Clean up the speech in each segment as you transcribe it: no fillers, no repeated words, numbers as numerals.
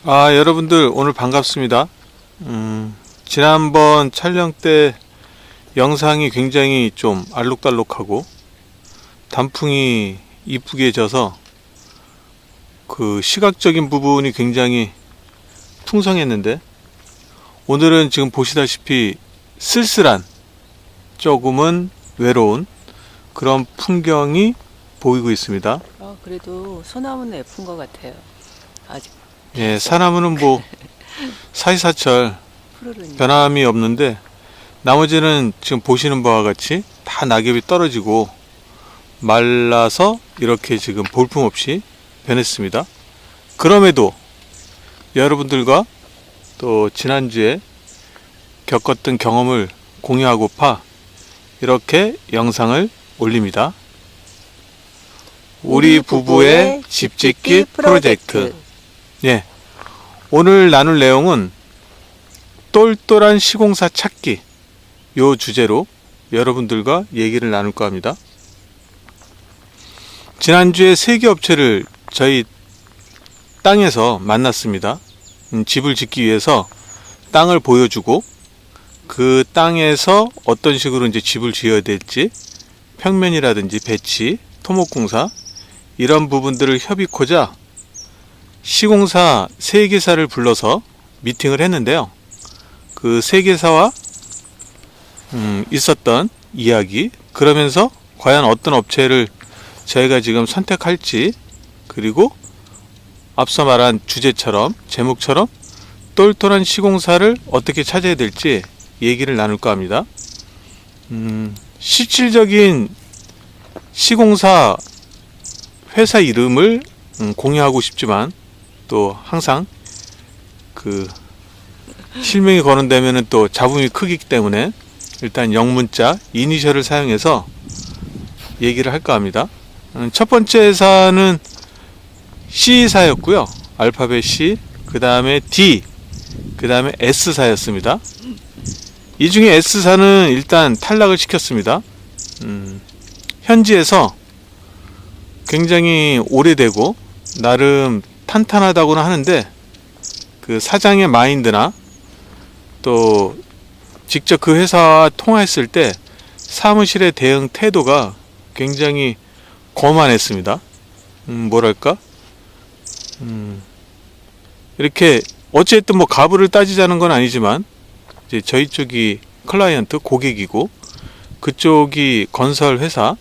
여러분들 오늘 반갑습니다. 지난번 촬영 때 영상이 굉장히 좀 알록달록하고 단풍이 이쁘게 져서 그 시각적인 부분이 굉장히 풍성했는데, 오늘은 지금 보시다시피 쓸쓸한, 조금은 외로운 그런 풍경이 보이고 있습니다. 그래도 소나무는 예쁜 것 같아요. 아직 예, 사나무는 뭐 사시사철 푸르르니. 변함이 없는데, 나머지는 지금 보시는 바와 같이 다 낙엽이 떨어지고 말라서 이렇게 지금 볼품없이 변했습니다. 그럼에도 여러분들과 또 지난주에 겪었던 경험을 공유하고파 이렇게 영상을 올립니다. 우리 부부의 집짓기 프로젝트. 예, 오늘 나눌 내용은 똘똘한 시공사 찾기, 요 주제로 여러분들과 얘기를 나눌까 합니다. 지난주에 3개 업체를 저희 땅에서 만났습니다. 집을 짓기 위해서 땅을 보여주고 그 땅에서 어떤 식으로 이제 집을 지어야 될지, 평면이라든지 배치, 토목공사 이런 부분들을 협의코자 시공사 3개사를 불러서 미팅을 했는데요. 그 3개사와 있었던 이야기, 그러면서 과연 어떤 업체를 저희가 지금 선택할지, 그리고 앞서 말한 주제처럼, 제목처럼 똘똘한 시공사를 어떻게 찾아야 될지 얘기를 나눌까 합니다. 실질적인 시공사 회사 이름을 공유하고 싶지만, 또 항상 그 실명이 거론되면은 또 잡음이 크기 때문에 일단 영문자 이니셜을 사용해서 얘기를 할까 합니다. 첫 번째 회사는 C사였고요. 알파벳 C, 그 다음에 D, 그 다음에 S사였습니다. 이 중에 S사는 일단 탈락을 시켰습니다. 현지에서 굉장히 오래되고 나름 탄탄하다고는 하는데, 그 사장의 마인드나 또 직접 그 회사와 통화했을 때 사무실의 대응 태도가 굉장히 거만했습니다. 뭐랄까? 이렇게 어쨌든 뭐 가부를 따지자는 건 아니지만, 이제 저희 쪽이 클라이언트 고객이고 그쪽이 건설 회사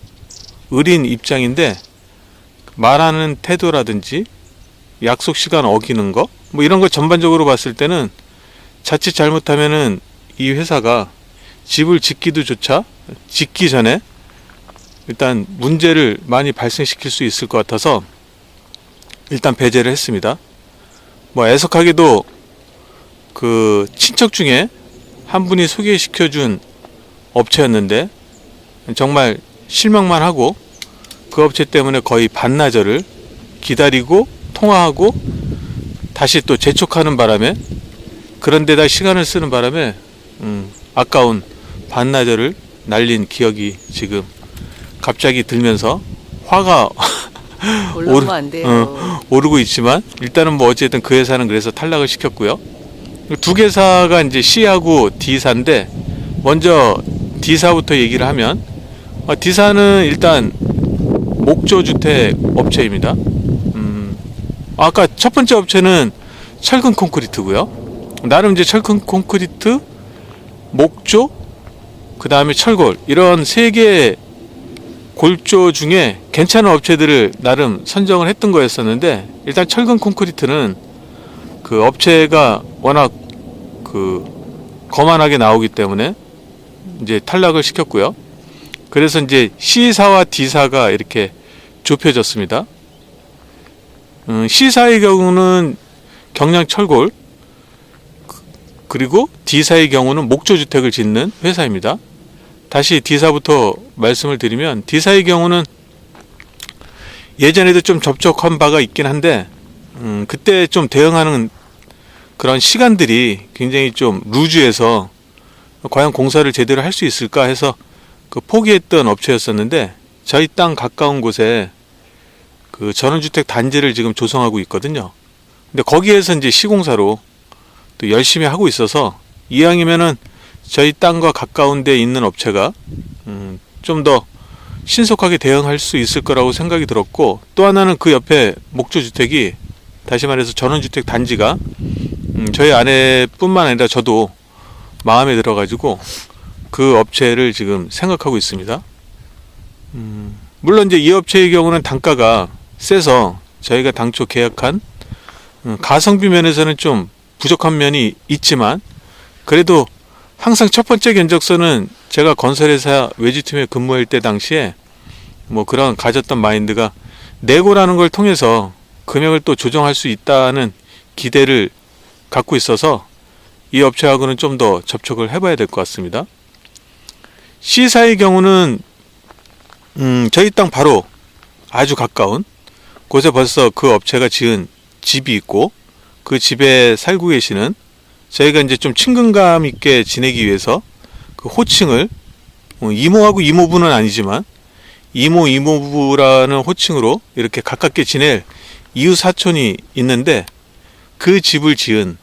을인 입장인데, 말하는 태도라든지 약속 시간 어기는 거, 뭐 이런 거 전반적으로 봤을 때는 자칫 잘못하면은 이 회사가 집을 짓기도 조차 짓기 전에 일단 문제를 많이 발생시킬 수 있을 것 같아서 일단 배제를 했습니다. 뭐 애석하게도 그 친척 중에 한 분이 소개시켜준 업체였는데 정말 실망만 하고, 그 업체 때문에 거의 반나절을 기다리고 통화하고 다시 또 재촉하는 바람에, 그런 데다 시간을 쓰는 바람에 아까운 반나절을 날린 기억이 지금 갑자기 들면서 화가 올라오면 안 돼요. 오르고 있지만, 일단은 뭐 어쨌든 그 회사는 그래서 탈락을 시켰고요. 두 개사가 이제 C하고 D사인데, 먼저 D사부터 얘기를 하면, D사는 일단 목조주택 업체입니다. 아까 첫 번째 업체는 철근 콘크리트고요. 나름 이제 철근 콘크리트, 목조, 그 다음에 철골, 이런 3개 골조 중에 괜찮은 업체들을 나름 선정을 했던 거였었는데, 일단 철근 콘크리트는 그 업체가 워낙 그 거만하게 나오기 때문에 이제 탈락을 시켰고요. 그래서 이제 C사와 D사가 이렇게 좁혀졌습니다. C사의 경우는 경량 철골, 그리고 D사의 경우는 목조주택을 짓는 회사입니다. 다시 D사부터 말씀을 드리면, D사의 경우는 예전에도 좀 접촉한 바가 있긴 한데, 그때 좀 대응하는 그런 시간들이 굉장히 좀 루즈해서 과연 공사를 제대로 할 수 있을까 해서 그 포기했던 업체였었는데, 저희 땅 가까운 곳에 그 전원주택 단지를 지금 조성하고 있거든요. 근데 거기에서 이제 시공사로 또 열심히 하고 있어서 이왕이면은 저희 땅과 가까운 데 있는 업체가 좀 더 신속하게 대응할 수 있을 거라고 생각이 들었고, 또 하나는 그 옆에 목조주택이, 다시 말해서 전원주택 단지가 저희 아내뿐만 아니라 저도 마음에 들어가지고 그 업체를 지금 생각하고 있습니다. 물론 이제 이 업체의 경우는 단가가 세서 저희가 당초 계약한 가성비 면에서는 좀 부족한 면이 있지만, 그래도 항상 첫 번째 견적서는 제가 건설회사 외주팀에 근무할 때 당시에 뭐 그런 가졌던 마인드가, 내고라는 걸 통해서 금액을 또 조정할 수 있다는 기대를 갖고 있어서 이 업체하고는 좀 더 접촉을 해봐야 될 것 같습니다. C사의 경우는 저희 땅 바로 아주 가까운 곳에 벌써 그 업체가 지은 집이 있고, 그 집에 살고 계시는, 저희가 이제 좀 친근감 있게 지내기 위해서 그 호칭을 이모하고 이모부는 아니지만 이모 이모부라는 호칭으로 이렇게 가깝게 지낼 이웃 사촌이 있는데, 그 집을 지은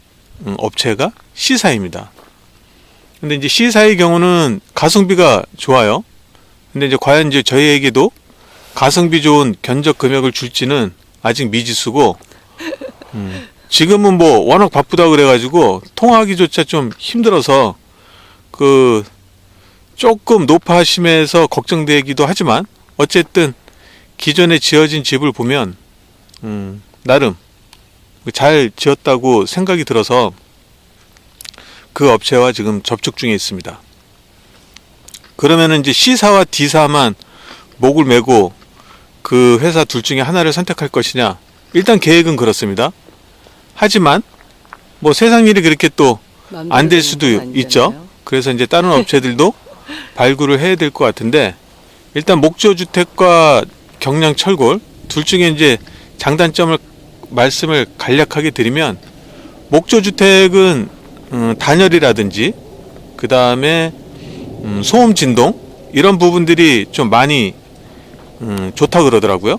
업체가 C사입니다. 근데 이제 C사의 경우는 가성비가 좋아요. 근데 이제 과연 이제 저희에게도 가성비 좋은 견적 금액을 줄지는 아직 미지수고, 지금은 뭐 워낙 바쁘다 그래가지고 통화하기조차 좀 힘들어서 그 조금 높아심에서 걱정되기도 하지만, 어쨌든 기존에 지어진 집을 보면 나름 잘 지었다고 생각이 들어서 그 업체와 지금 접촉 중에 있습니다. 그러면은 이제 C사와 D사만 목을 메고 그 회사 둘 중에 하나를 선택할 것이냐, 일단 계획은 그렇습니다. 하지만 뭐 세상 일이 그렇게 또 안 될 수도 있죠. 그래서 이제 다른 업체들도 발굴을 해야 될 것 같은데, 일단 목조주택과 경량철골 둘 중에 이제 장단점을 말씀을 간략하게 드리면, 목조주택은 단열이라든지 그 다음에 소음 진동 이런 부분들이 좀 많이 좋다 그러더라고요.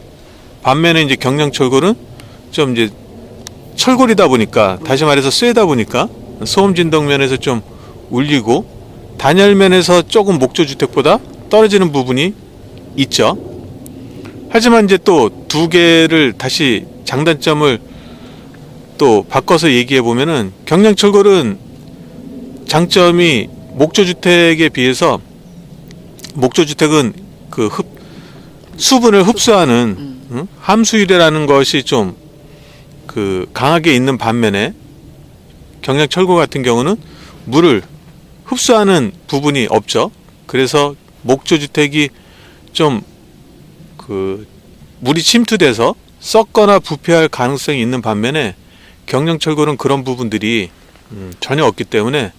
반면에 이제 경량철골은 좀 이제 철골이다 보니까, 다시 말해서 쇠다 보니까 소음 진동 면에서 좀 울리고, 단열 면에서 조금 목조주택보다 떨어지는 부분이 있죠. 하지만 이제 또 두 개를 다시 장단점을 또 바꿔서 얘기해 보면은, 경량철골은 장점이 목조주택에 비해서, 목조주택은 그 수분을 흡수하는 함수율이라는 것이 좀 그 강하게 있는 반면에, 경량철골 같은 경우는 물을 흡수하는 부분이 없죠. 그래서 목조주택이 좀 그 물이 침투돼서 썩거나 부패할 가능성이 있는 반면에, 경량철골은 그런 부분들이 전혀 없기 때문에,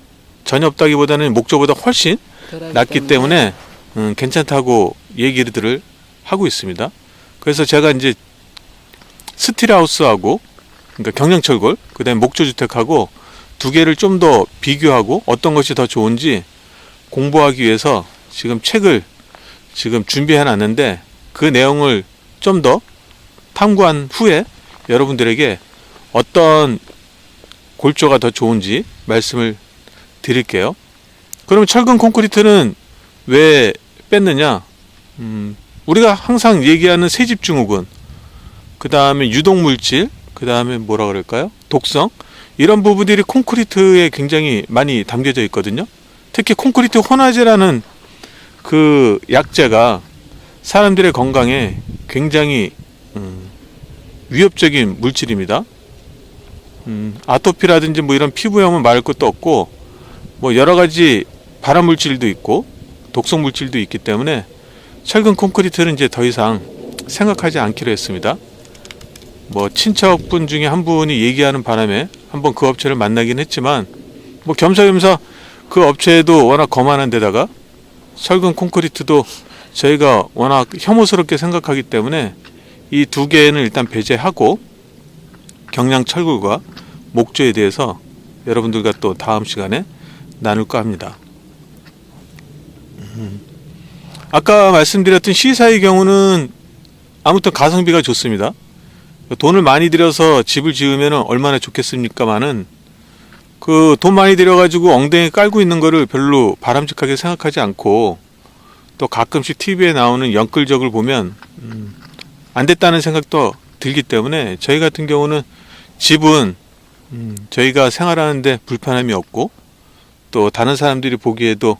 전혀 없다기보다는 목조보다 훨씬 낫기 때문에 괜찮다고 얘기를 하고 있습니다. 그래서 제가 이제 스틸하우스하고, 그러니까 경량철골, 그 다음에 목조주택하고 두 개를 좀 더 비교하고 어떤 것이 더 좋은지 공부하기 위해서 지금 책을 지금 준비해 놨는데, 그 내용을 좀 더 탐구한 후에 여러분들에게 어떤 골조가 더 좋은지 말씀을 드릴게요. 그러면 철근 콘크리트는 왜 뺐느냐? 우리가 항상 얘기하는 세집증후군, 그 다음에 유독물질, 그 다음에 뭐라 그럴까요? 독성, 이런 부분들이 콘크리트에 굉장히 많이 담겨져 있거든요. 특히 콘크리트 혼화제라는 그 약재가 사람들의 건강에 굉장히 위협적인 물질입니다. 아토피라든지 뭐 이런 피부염은 말할 것도 없고, 뭐 여러 가지 발암 물질도 있고 독성 물질도 있기 때문에 철근 콘크리트는 이제 더 이상 생각하지 않기로 했습니다. 뭐 친척분 중에 한 분이 얘기하는 바람에 한번 그 업체를 만나긴 했지만, 뭐 겸사겸사 그 업체도 워낙 거만한 데다가 철근 콘크리트도 저희가 워낙 혐오스럽게 생각하기 때문에 이 두 개는 일단 배제하고, 경량철골과 목조에 대해서 여러분들과 또 다음 시간에 나눌까 합니다. 아까 말씀드렸던 C사의 경우는 아무튼 가성비가 좋습니다. 돈을 많이 들여서 집을 지으면 얼마나 좋겠습니까마는 그 돈 많이 들여가지고 엉덩이 깔고 있는 거를 별로 바람직하게 생각하지 않고 또 가끔씩 TV에 나오는 연끌적을 보면 안 됐다는 생각도 들기 때문에 저희 같은 경우는 집은 저희가 생활하는데 불편함이 없고 또 다른 사람들이 보기에도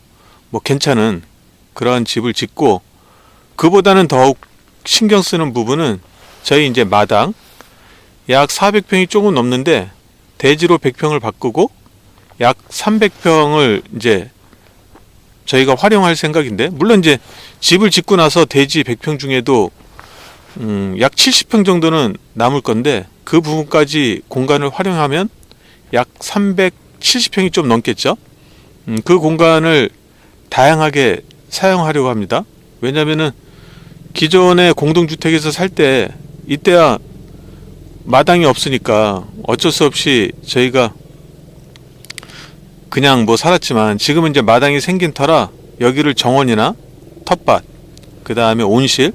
뭐 괜찮은 그러한 집을 짓고 그보다는 더욱 신경 쓰는 부분은 저희 이제 마당 약 400평이 조금 넘는데 대지로 100평을 바꾸고 약 300평을 이제 저희가 활용할 생각인데 물론 이제 집을 짓고 나서 대지 100평 중에도 약 70평 정도는 남을 건데 그 부분까지 공간을 활용하면 약 370평이 좀 넘겠죠. 그 공간을 다양하게 사용하려고 합니다. 왜냐하면은 기존의 공동주택에서 살 때 이때야 마당이 없으니까 어쩔 수 없이 저희가 그냥 뭐 살았지만 지금은 이제 마당이 생긴 터라 여기를 정원이나 텃밭, 그 다음에 온실,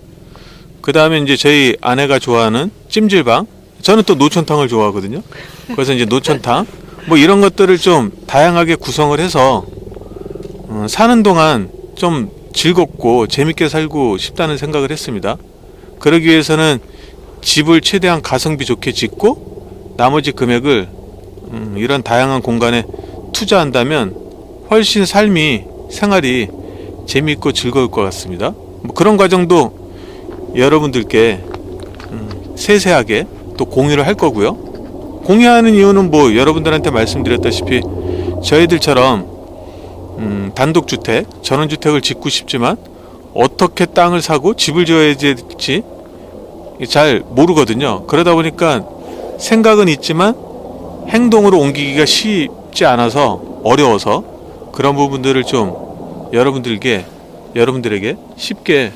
그 다음에 이제 저희 아내가 좋아하는 찜질방, 저는 또 노천탕을 좋아하거든요. 그래서 이제 노천탕, 뭐 이런 것들을 좀 다양하게 구성을 해서 사는 동안 좀 즐겁고 재밌게 살고 싶다는 생각을 했습니다. 그러기 위해서는 집을 최대한 가성비 좋게 짓고 나머지 금액을 이런 다양한 공간에 투자한다면 훨씬 삶이 생활이 재미있고 즐거울 것 같습니다. 뭐 그런 과정도 여러분들께 세세하게 또 공유를 할 거고요. 공유하는 이유는 뭐 여러분들한테 말씀드렸다시피 저희들처럼 단독주택, 전원주택을 짓고 싶지만 어떻게 땅을 사고 집을 지어야 될지 잘 모르거든요. 그러다 보니까 생각은 있지만 행동으로 옮기기가 쉽지 않아서 어려워서 그런 부분들을 좀 여러분들에게 쉽게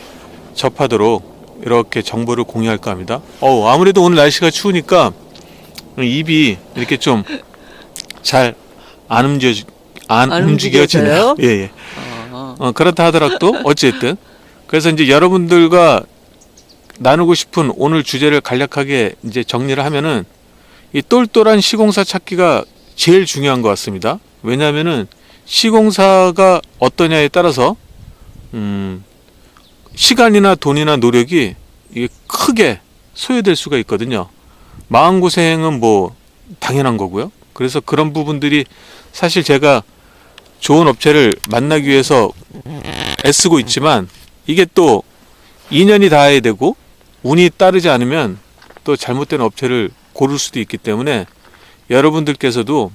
접하도록 이렇게 정보를 공유할까 합니다. 아무래도 오늘 날씨가 추우니까 입이 이렇게 좀 잘 안 움직여지네요. 예. 그렇다 하더라도 어쨌든 그래서 이제 여러분들과 나누고 싶은 오늘 주제를 간략하게 이제 정리를 하면은 이 똘똘한 시공사 찾기가 제일 중요한 것 같습니다. 왜냐하면은 시공사가 어떠냐에 따라서 시간이나 돈이나 노력이 이게 크게 소요될 수가 있거든요. 마음고생은 뭐 당연한 거고요. 그래서 그런 부분들이 사실 제가 좋은 업체를 만나기 위해서 애쓰고 있지만 이게 또 인연이 닿아야 되고 운이 따르지 않으면 또 잘못된 업체를 고를 수도 있기 때문에 여러분들께서도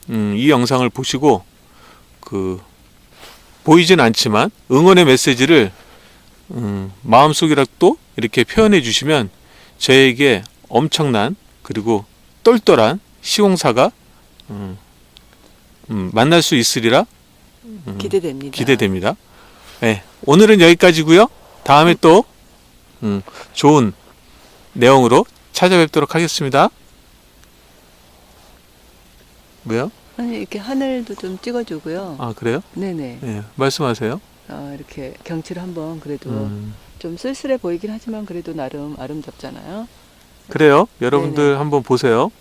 이 영상을 보시고 보이진 않지만 응원의 메시지를 마음속이라도 이렇게 표현해 주시면 저에게 엄청난 그리고 똘똘한 시공사가 만날 수 있으리라 기대됩니다. 네, 오늘은 여기까지고요. 다음에 또 좋은 내용으로 찾아뵙도록 하겠습니다. 뭐요? 아니 이렇게 하늘도 좀 찍어주고요. 아 그래요? 네네. 네, 말씀하세요. 이렇게 경치를 한번 그래도 좀 쓸쓸해 보이긴 하지만 그래도 나름 아름답잖아요. 그래요. 여러분들 한번 보세요.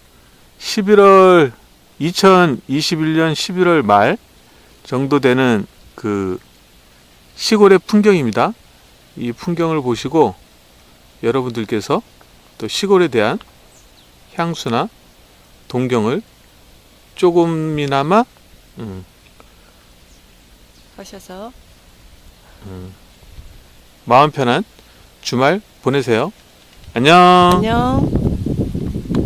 2021년 11월 말 정도 되는 그 시골의 풍경입니다. 이 풍경을 보시고 여러분들께서 또 시골에 대한 향수나 동경을 조금이나마 하셔서 마음 편한 주말 보내세요. 안녕. 안녕.